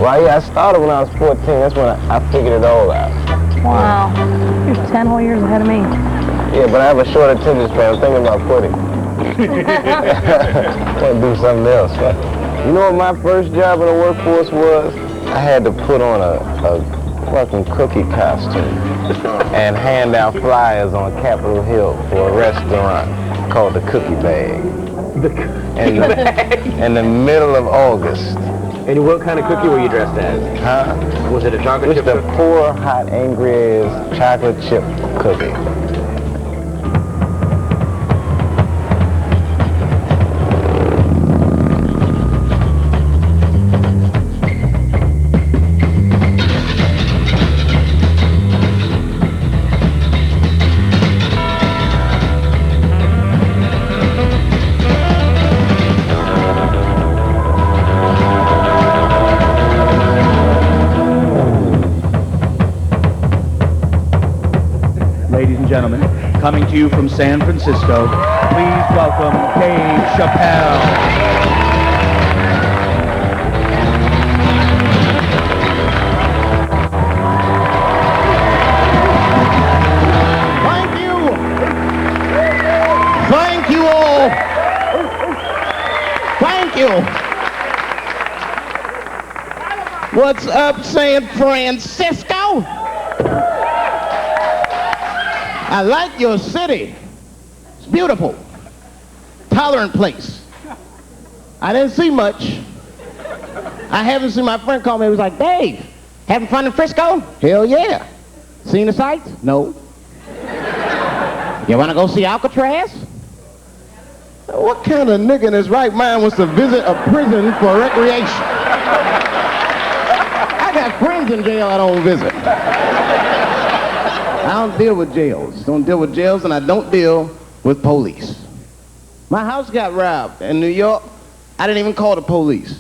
Well, yeah, I started when I was 14. That's when I figured it all out. Wow. You're 10 whole years ahead of me. Yeah, but I have a short attention span. I'm thinking about quitting. I want to do something else. You know what my first job in the workforce was? I had to put on a fucking cookie costume and hand out flyers on Capitol Hill for a restaurant called the Cookie Bag. In the middle of August. And what kind of cookie were you dressed as? Huh? Was it a chocolate chip? Just a poor, hot, angry-ass chocolate chip cookie. Ladies and gentlemen, coming to you from San Francisco, please welcome Dave Chapelle. Thank you. Thank you all. Thank you. What's up, San Francisco? I like your city. It's beautiful. Tolerant place. I didn't see much. I haven't seen my friend call me. He was like, Dave, having fun in Frisco? Hell yeah. Seen the sights? No. You want to go see Alcatraz? What kind of nigga in his right mind wants to visit a prison for recreation? I got friends in jail I don't visit. I don't deal with jails. Don't deal with jails, and I don't deal with police. My house got robbed in New York. I didn't even call the police.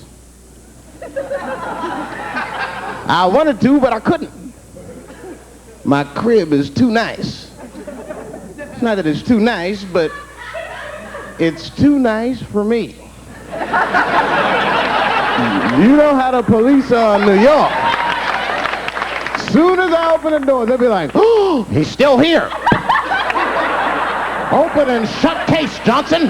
I wanted to, but I couldn't. My crib is too nice. It's not that it's too nice, but it's too nice for me. You know how the police are in New York. Soon as I open the door, they'll be like, oh, he's still here. Open and shut case, Johnson.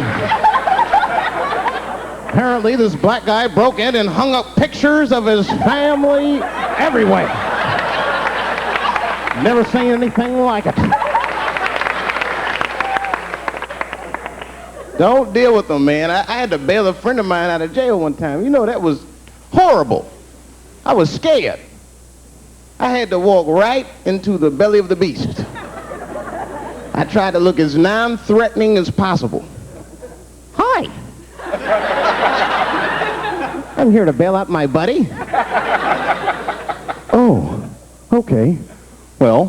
Apparently, this black guy broke in and hung up pictures of his family everywhere. Never seen anything like it. Don't deal with them, man. I had to bail a friend of mine out of jail one time. You know, that was horrible. I was scared. I had to walk right into the belly of the beast. I tried to look as non-threatening as possible. Hi. I'm here to bail out my buddy. Oh, okay. Well,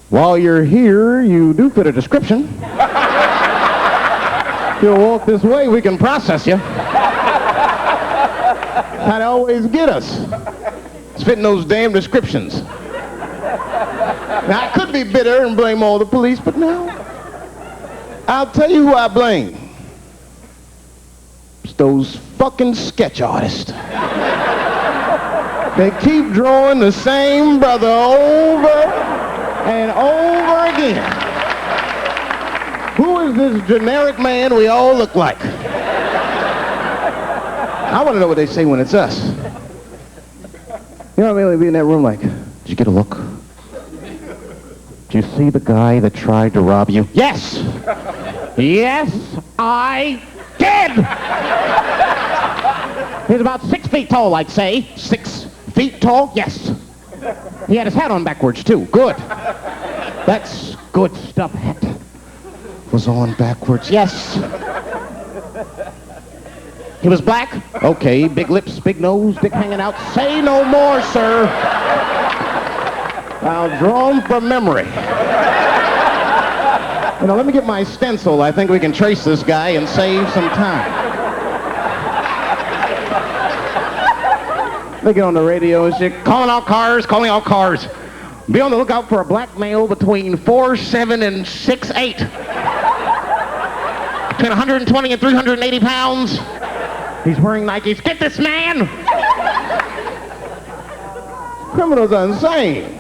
while you're here, you do fit a description. If you'll walk this way, we can process you. I'd always get us. It's fitting those damn descriptions. Now, I could be bitter and blame all the police, but no. I'll tell you who I blame. It's those fucking sketch artists. They keep drawing the same brother over and over again. Who is this generic man we all look like? I want to know what they say when it's us. You know what I mean? They'd be in that room like, did you get a look? Did you see the guy that tried to rob you? Yes! Yes, I did! He's about 6 feet tall, I'd say. 6 feet tall? Yes. He had his hat on backwards, too. Good. That's good stuff. Hat was on backwards. Yes. He was black? Okay, big lips, big nose, dick hanging out. Say no more, sir. I'll draw him from memory. You know, let me get my stencil. I think we can trace this guy and save some time. They get on the radio and shit. Calling out cars, calling out cars. Be on the lookout for a black male between 4'7" and 6'8". Between 120 and 380 pounds. He's wearing Nikes. Get this man! Criminals are insane.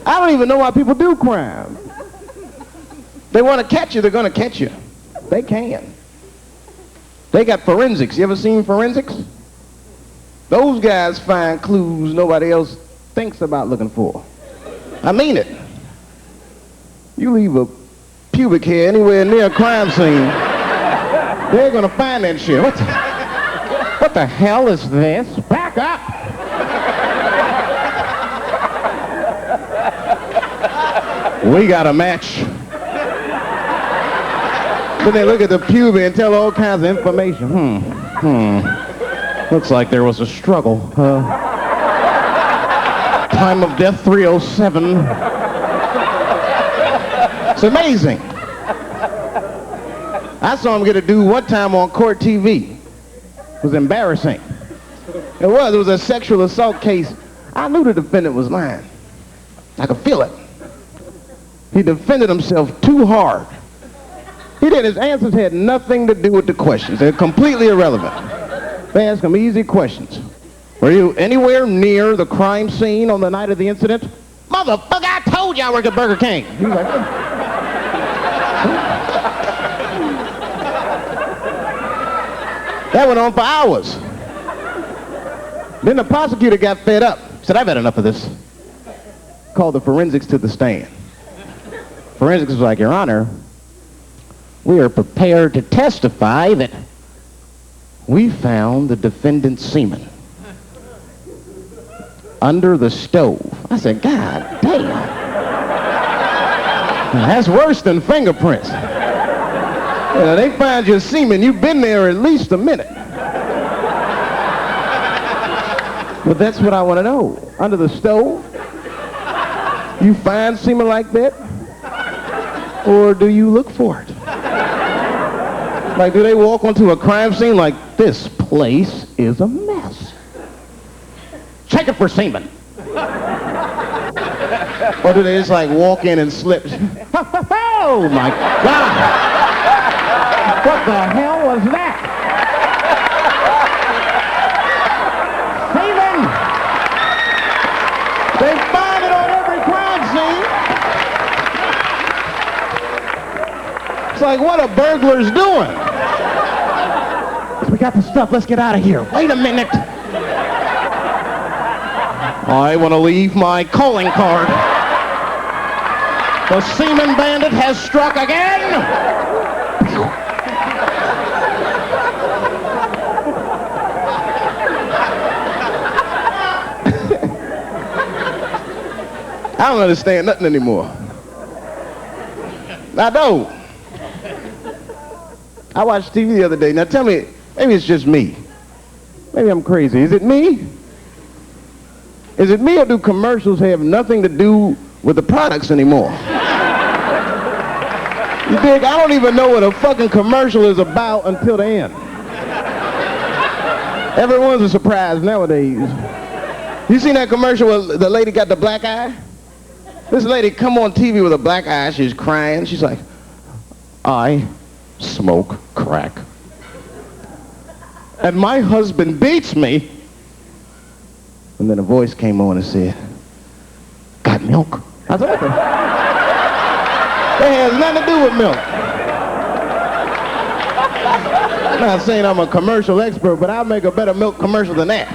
I don't even know why people do crime. They want to catch you, they're going to catch you. They can. They got forensics. You ever seen forensics? Those guys find clues nobody else thinks about looking for. I mean it. You leave a pubic hair anywhere near a crime scene, they're going to find that shit. What the hell is this? Back up! We got a match. Then they look at the pubic and tell all kinds of information. Looks like there was a struggle. Time of death 307. It's amazing. I saw him get a dude one time on court TV. It was embarrassing. It was a sexual assault case. I knew the defendant was lying. I could feel it. He defended himself too hard. His answers had nothing to do with the questions. They're completely irrelevant. They asked him easy questions. Were you anywhere near the crime scene on the night of the incident? Motherfucker, I told you I work at Burger King. He was like, that went on for hours. Then the prosecutor got fed up. Said, I've had enough of this. Called the forensics to the stand. Forensics was like, Your Honor, we are prepared to testify that we found the defendant's semen under the stove. I said, God damn. That's worse than fingerprints. They find your semen, you've been there at least a minute. But that's what I want to know. Under the stove? You find semen like that? Or do you look for it? Like, do they walk onto a crime scene like, this place is a mess? Check it for semen. Or do they just like walk in and slip? Oh my God! What the hell was that? Semen! They find it on every crime scene. It's like, what are burglars doing? We got the stuff, let's get out of here. Wait a minute. I want to leave my calling card. The semen bandit has struck again. I don't understand nothing anymore. I don't. I watched TV the other day. Now tell me, maybe it's just me. Maybe I'm crazy. Is it me? Is it me, or do commercials have nothing to do with the products anymore? You dig? I don't even know what a fucking commercial is about until the end. Everyone's a surprise nowadays. You seen that commercial where the lady got the black eye? This lady come on TV with a black eye. She's crying. She's like, I smoke crack. And my husband beats me. And then a voice came on and said, got milk? I said, what the? That has nothing to do with milk. I'm not saying I'm a commercial expert, but I'll make a better milk commercial than that.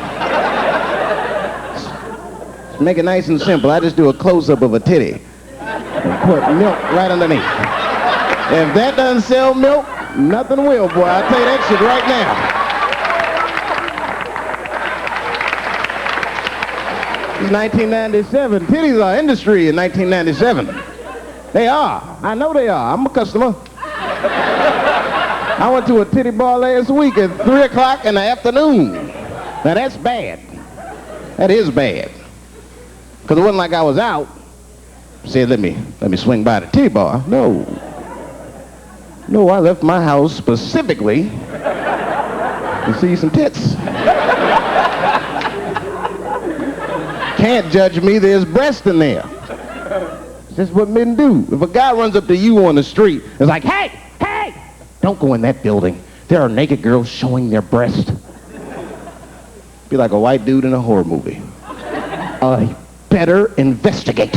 Just make it nice and simple. I just do a close-up of a titty and put milk right underneath. If that doesn't sell milk, nothing will, boy. I'll tell you that shit right now. It's 1997. Titties are industry in 1997. They are. I know they are. I'm a customer. I went to a titty bar last week at 3 o'clock in the afternoon. Now that's bad. That is bad. Because it wasn't like I was out. Said, let me swing by the titty bar. No, I left my house specifically to see some tits. Can't judge me, there's breast in there. That's what men do. If a guy runs up to you on the street, it's like, hey, don't go in that building. There are naked girls showing their breast. Be like a white dude in a horror movie. I better investigate.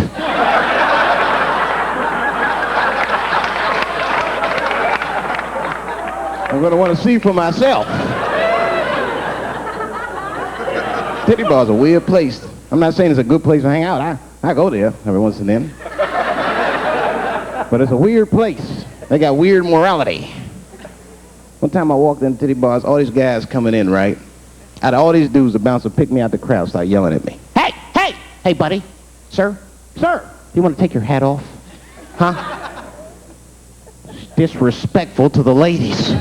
I'm going to want to see for myself. Titty bar's a weird place. I'm not saying it's a good place to hang out. I go there every once and then. But it's a weird place. They got weird morality. One time I walked in titty bars, all these guys coming in, right? Out of all these dudes, the bouncer picked me out the crowd, started yelling at me. Hey, hey, hey, buddy. Sir, sir, do you want to take your hat off? Huh? Disrespectful to the ladies.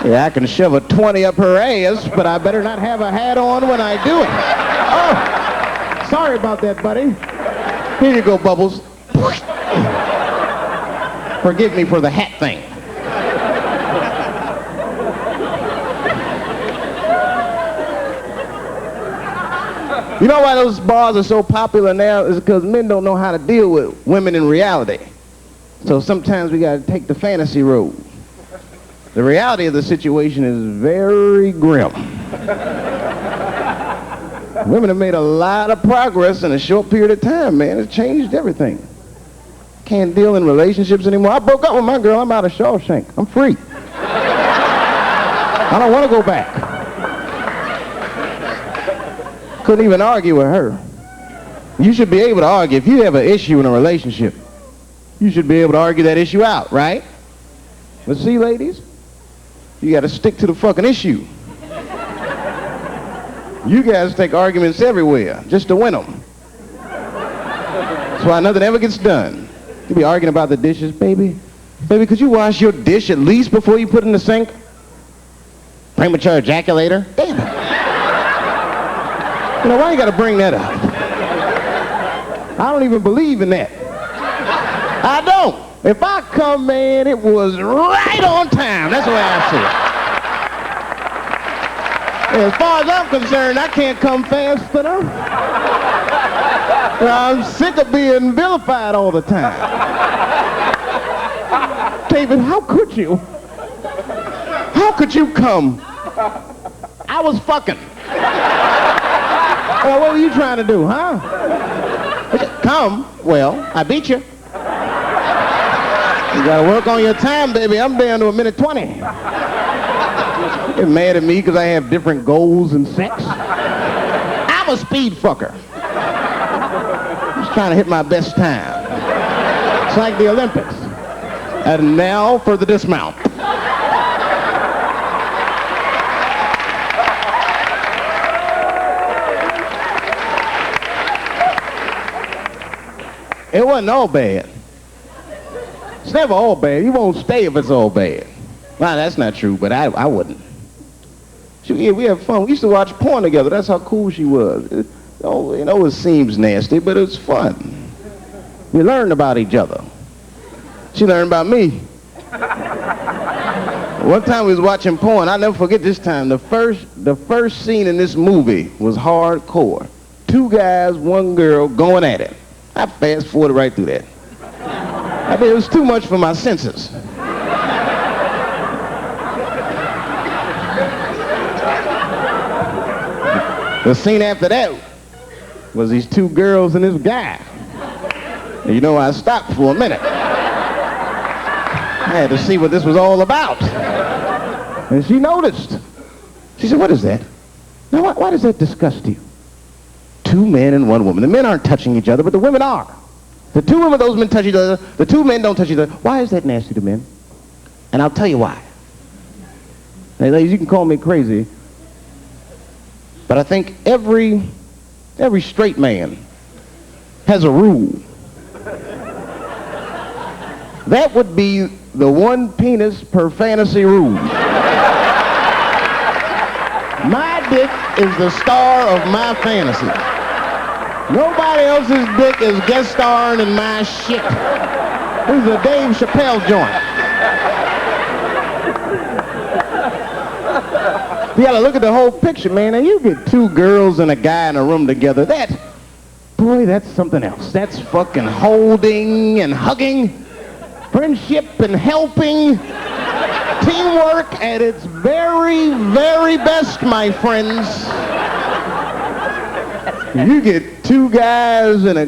Yeah, I can shove a 20 up her ass, but I better not have a hat on when I do it. Oh, sorry about that, buddy. Here you go, Bubbles. Forgive me for the hat thing. You know why those bars are so popular now is because men don't know how to deal with women in reality. So sometimes we got to take the fantasy road. The reality of the situation is very grim. Women have made a lot of progress in a short period of time, man. It's changed everything. Can't deal in relationships anymore. I broke up with my girl. I'm out of Shawshank. I'm free. I don't want to go back. Couldn't even argue with her. You should be able to argue. If you have an issue in a relationship, you should be able to argue that issue out, right? But see, ladies, you got to stick to the fucking issue. You guys take arguments everywhere just to win them. That's why nothing ever gets done. You be arguing about the dishes, baby. Baby, could you wash your dish at least before you put it in the sink? Premature ejaculator? Damn it. You know, why you got to bring that up? I don't even believe in that. I don't. If I come, man, it was right on time. That's the way I see it. As far as I'm concerned, I can't come fast enough. I'm sick of being vilified all the time. David, how could you? How could you come? I was fucking. Well, what were you trying to do, huh? Come. Well, I beat you. You gotta work on your time, baby. I'm down to a minute 20. You're mad at me because I have different goals in sex. I'm a speed fucker. Just trying to hit my best time. It's like the Olympics. And now for the dismount. It wasn't all bad. It's never all bad. You won't stay if it's all bad. Well, that's not true, but I wouldn't. We had fun. We used to watch porn together. That's how cool she was. You know, it seems nasty, but it's fun. We learned about each other. She learned about me. One time we was watching porn. I'll never forget this time. The first scene in this movie was hardcore. 2 guys, 1 girl going at it. I fast forwarded right through that. I mean, it was too much for my senses. The scene after that was these 2 girls and this guy. And you know, I stopped for a minute. I had to see what this was all about. And she noticed. She said, what is that? Now, why does that disgust you? 2 men and 1 woman. The men aren't touching each other, but the women are. The 2 women, those men touch each other. The 2 men don't touch each other. Why is that nasty to men? And I'll tell you why. Now, ladies, you can call me crazy, but I think every straight man has a rule. That would be the 1 penis per fantasy rule. My dick is the star of my fantasy. Nobody else's dick is guest starring in my shit. This is a Dave Chapelle joint. You gotta look at the whole picture, man. And you get 2 girls and a guy in a room together. That's something else. That's fucking holding and hugging, friendship and helping, teamwork at its very, very best, my friends. You get two guys and a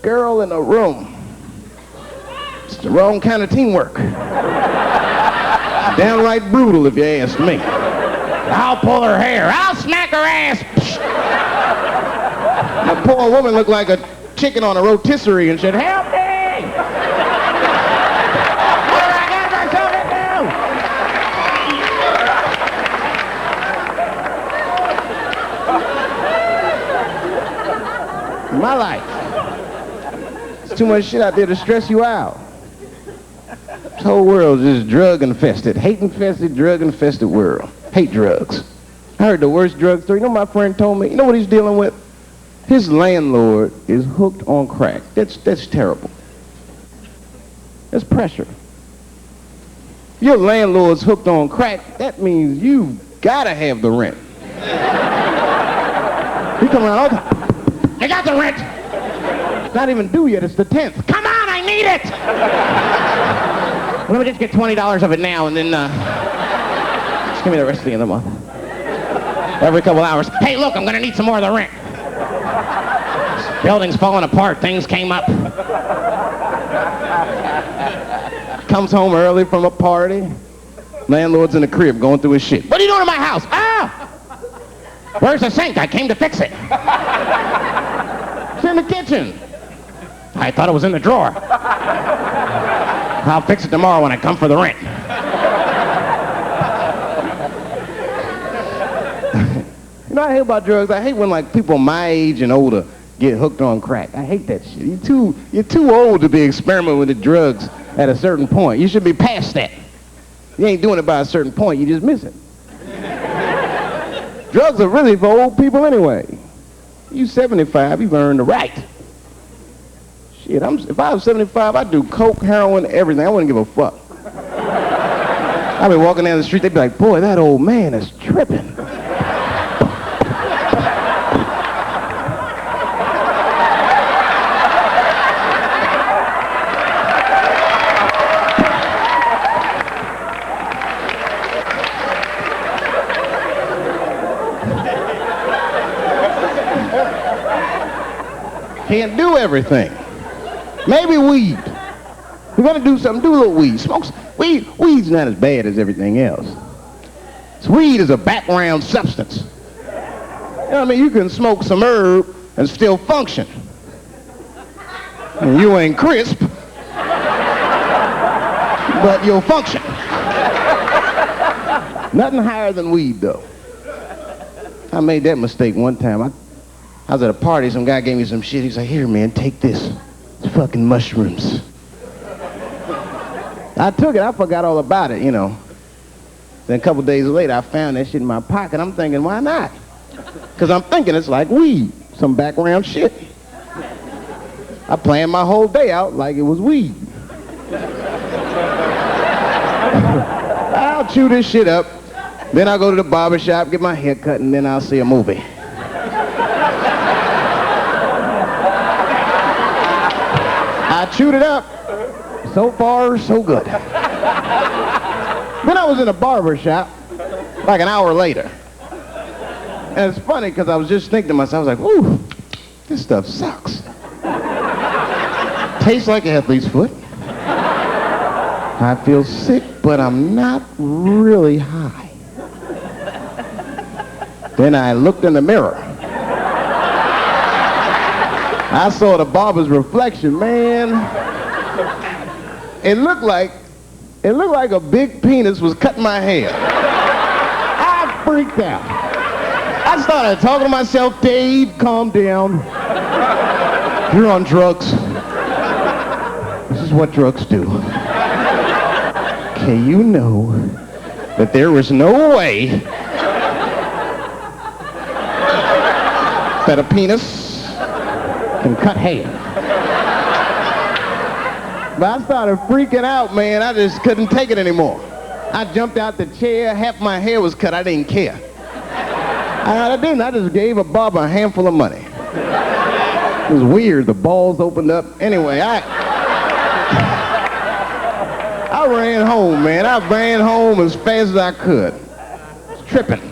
girl in a room. It's the wrong kind of teamwork. Downright brutal, if you ask me. I'll pull her hair. I'll smack her ass. The poor woman looked like a chicken on a rotisserie and said, "Help me! What have I got myself into?" My life. There's too much shit out there to stress you out. This whole world is just drug-infested, hate-infested, drug-infested world. Hate drugs. I heard the worst drug story. You know, my friend told me, you know what he's dealing with? His landlord is hooked on crack. That's terrible. That's pressure. Your landlord's hooked on crack, that means you gotta have the rent. He come around all the time. "You got the rent." It's not even due yet, it's the 10th. "Come on, I need it." "Let me just get $20 of it now and then just give me the rest of the end of the month." Every couple hours, "Hey, look, I'm gonna need some more of the rent. This building's falling apart, things came up." Comes home early from a party. Landlord's in the crib going through his shit. "What are you doing in my house?" "Ah! Where's the sink? I came to fix it." "It's in the kitchen." "I thought it was in the drawer." "I'll fix it tomorrow when I come for the rent." You know what I hate about drugs? I hate when like people my age and older get hooked on crack. I hate that shit. You're too old to be experimenting with the drugs at a certain point. You should be past that. You ain't doing it by a certain point, you just miss it. Drugs are really for old people anyway. You 75, you've earned the right. Shit, if I was 75, I'd do coke, heroin, everything. I wouldn't give a fuck. I'd be walking down the street, they'd be like, "Boy, that old man is tripping." Can't do everything. Maybe weed. You're gonna do something, do a little weed. Smoke weed. Weed's not as bad as everything else. Weed is a background substance. You know what I mean? You can smoke some herb and still function. And you ain't crisp, but you'll function. Nothing higher than weed, though. I made that mistake one time. I was at a party, some guy gave me some shit. He's like, "Here, man, take this. It's fucking mushrooms." I took it, I forgot all about it, you know. Then a couple days later, I found that shit in my pocket. I'm thinking, why not? Because I'm thinking it's like weed, some background shit. I planned my whole day out like it was weed. I'll chew this shit up, then I'll go to the barber shop, get my hair cut, and then I'll see a movie. I chewed it up. So far, so good. Then I was in a barber shop like an hour later. And it's funny because I was just thinking to myself, I was like, "Ooh, this stuff sucks. Tastes like athlete's foot. I feel sick, but I'm not really high." Then I looked in the mirror. I saw the barber's reflection, man. It looked like a big penis was cutting my hair. I freaked out. I started talking to myself, "Dave, calm down. You're on drugs. This is what drugs do. Okay, you know that there is no way that a penis can cut hair." But I started freaking out, man. I just couldn't take it anymore. I jumped out the chair. Half my hair was cut. I didn't care. I didn't. I just gave a barber a handful of money. It was weird. The balls opened up. Anyway, I ran home, man. I ran home as fast as I could. Tripping.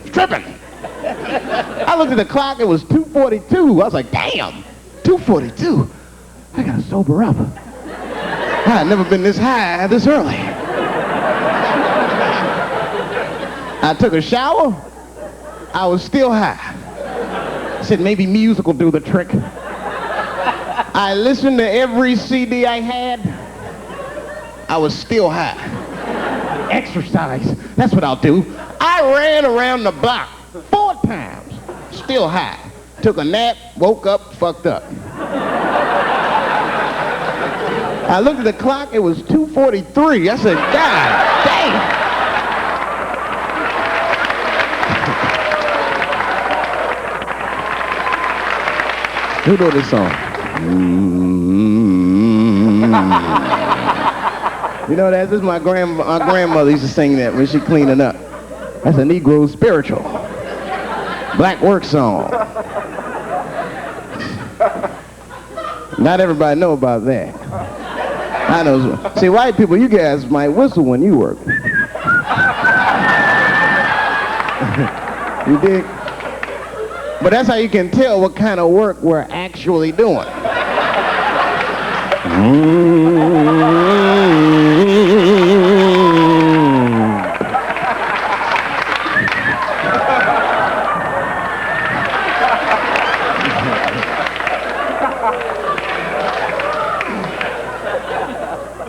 I looked at the clock, it was 2:42. I was like, damn, 2:42. I gotta sober up. I had never been this high this early. I took a shower. I was still high. I said maybe music will do the trick. I listened to every CD I had. I was still high. Exercise. That's what I'll do. I ran around the block 4 times. Still high. Took a nap, woke up, fucked up. I looked at the clock, it was 2:43. I said, God damn. Who know this song? You know, this is my grandmother used to sing that when she cleaning up. That's a Negro spiritual. Black work song. Not everybody know about that. I know. See, white people, you guys might whistle when you work. You dig? But that's how you can tell what kind of work we're actually doing.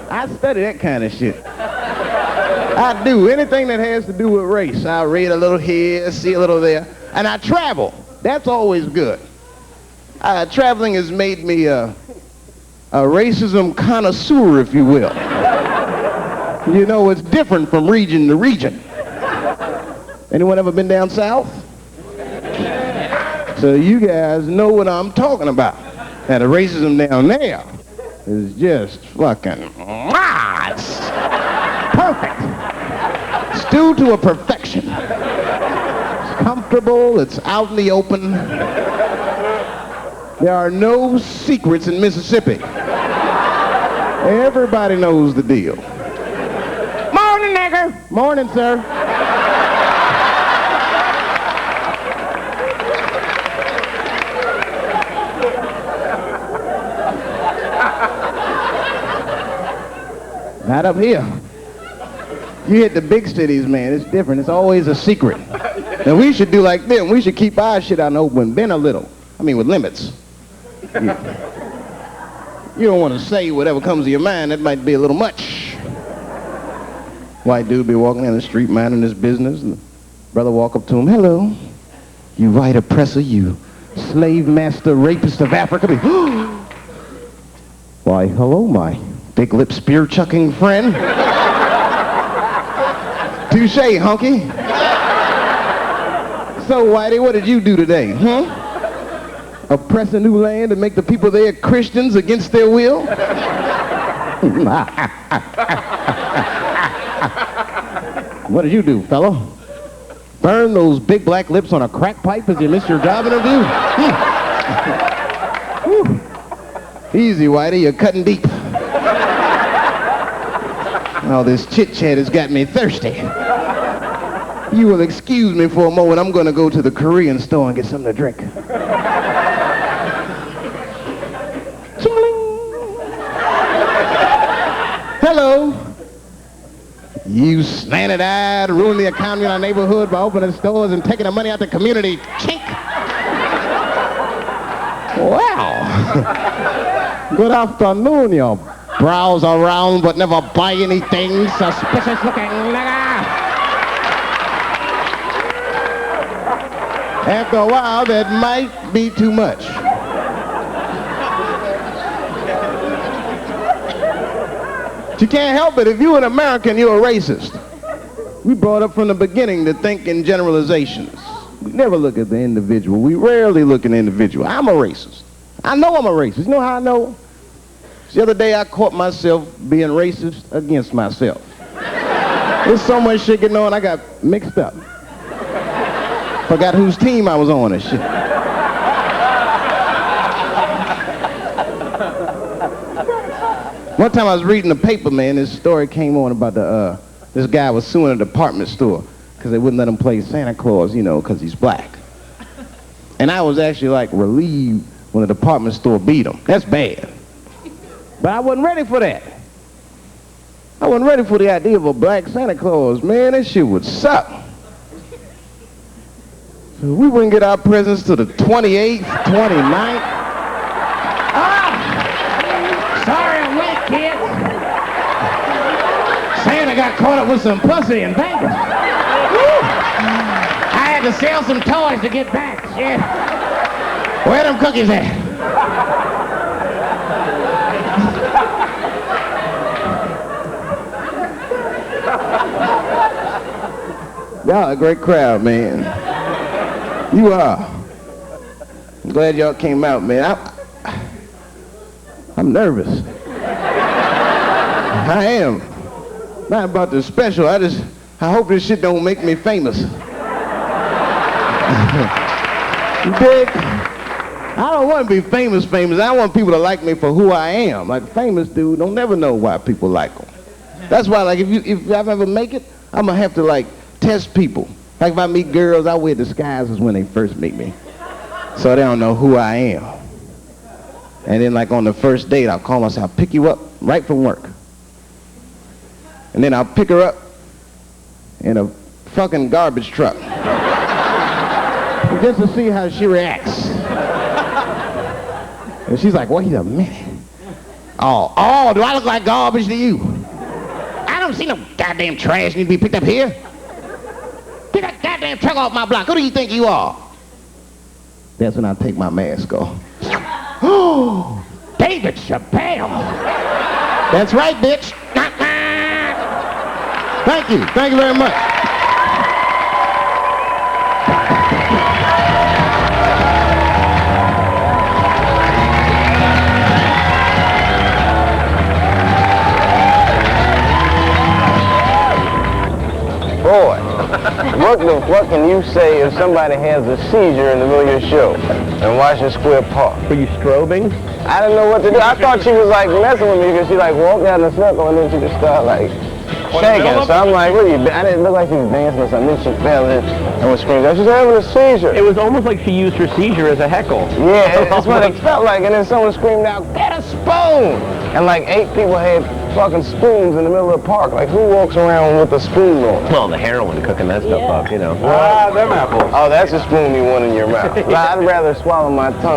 I study that kind of shit. I do. Anything that has to do with race. I read a little here, see a little there. And I travel. That's always good. Traveling has made me a racism connoisseur, if you will. You know, it's different from region to region. Anyone ever been down south? So you guys know what I'm talking about. Now, the racism down there is just fucking, it's perfect. Stewed to a perfection. It's comfortable, it's out in the open. There are no secrets in Mississippi. Everybody knows the deal. Morning, nigger. Morning, sir. Not up here. You hit the big cities, man. It's different. It's always a secret. Now, we should do like them. We should keep our shit out in the open. Bend a little. I mean, with limits. You don't want to say whatever comes to your mind. That might be a little much. White dude be walking down the street minding his business. And the brother walk up to him. Hello. You white oppressor. You slave master rapist of Africa. Why, hello, my big lip spear chucking friend. Touche, hunky. So, Whitey, what did you do today, huh? Oppress a new land and make the people there Christians against their will? What did you do, fellow? Burn those big black lips on a crack pipe as you missed your job interview? Easy, Whitey, you're cutting deep. All this chit-chat has got me thirsty. You will excuse me for a moment. I'm going to go to the Korean store and get something to drink. Hello. You slanted-eyed, ruining the economy in our neighborhood by opening stores and taking the money out the community. Chink. Wow. Good afternoon, you browse around but never buy anything. Suspicious looking nigga. After a while, that might be too much. But you can't help it. If you're an American, you're a racist. We brought up from the beginning to think in generalizations. We never look at the individual. We rarely look at the individual. I'm a racist. I know I'm a racist. You know how I know? The other day, I caught myself being racist against myself. There's so much shit getting on, I got mixed up. Forgot whose team I was on and shit. One time I was reading the paper, man, this story came on about this guy was suing a department store because they wouldn't let him play Santa Claus, you know, because he's black. And I was actually like relieved when the department store beat them. That's bad. But I wasn't ready for that. I wasn't ready for the idea of a black Santa Claus. Man, that shit would suck. So we wouldn't get our presents to the 28th, 29th. Sorry I'm late, kids. Santa got caught up with some pussy in Vegas. I had to sell some toys to get back. Shit. Where them cookies at? Y'all a great crowd, man. You are. I'm glad y'all came out, man. I'm nervous. I am. Not about the special. I hope this shit don't make me famous. You dig? I don't want to be famous. I want people to like me for who I am. Like a famous dude don't never know why people like him. That's why, like, if I ever make it, I'm gonna have to like test people. Like if I meet girls, I wear disguises when they first meet me, so they don't know who I am. And then like on the first date, I'll call myself, I'll pick you up right from work. And then I'll pick her up in a fucking garbage truck. Just to see how she reacts. And she's like, wait a minute. Oh, do I look like garbage to you? I don't see no goddamn trash need to be picked up here. Get that goddamn truck off my block. Who do you think you are? That's when I take my mask off. Oh, David Chapelle. That's right, bitch. Thank you. Thank you very much. Boy, what the fuck can you say if somebody has a seizure in the middle of your show in Washington Square Park? Were you strobing? I didn't know what to do. I thought she was like messing with me because she like walked down the circle and then she just started like shaking. So I'm like, what are you? I didn't look like she was dancing or something. Then she fell in and was screaming. She's having a seizure. It was almost like she used her seizure as a heckle. Yeah, that's what it felt like. And then someone screamed out, get a spoon! And like 8 people had fucking spoons in the middle of the park. Like, who walks around with a spoon on? Well, the heroin cooking that stuff up, you know. Them apples. Oh, that's a spoon you want in your mouth. I'd rather swallow my tongue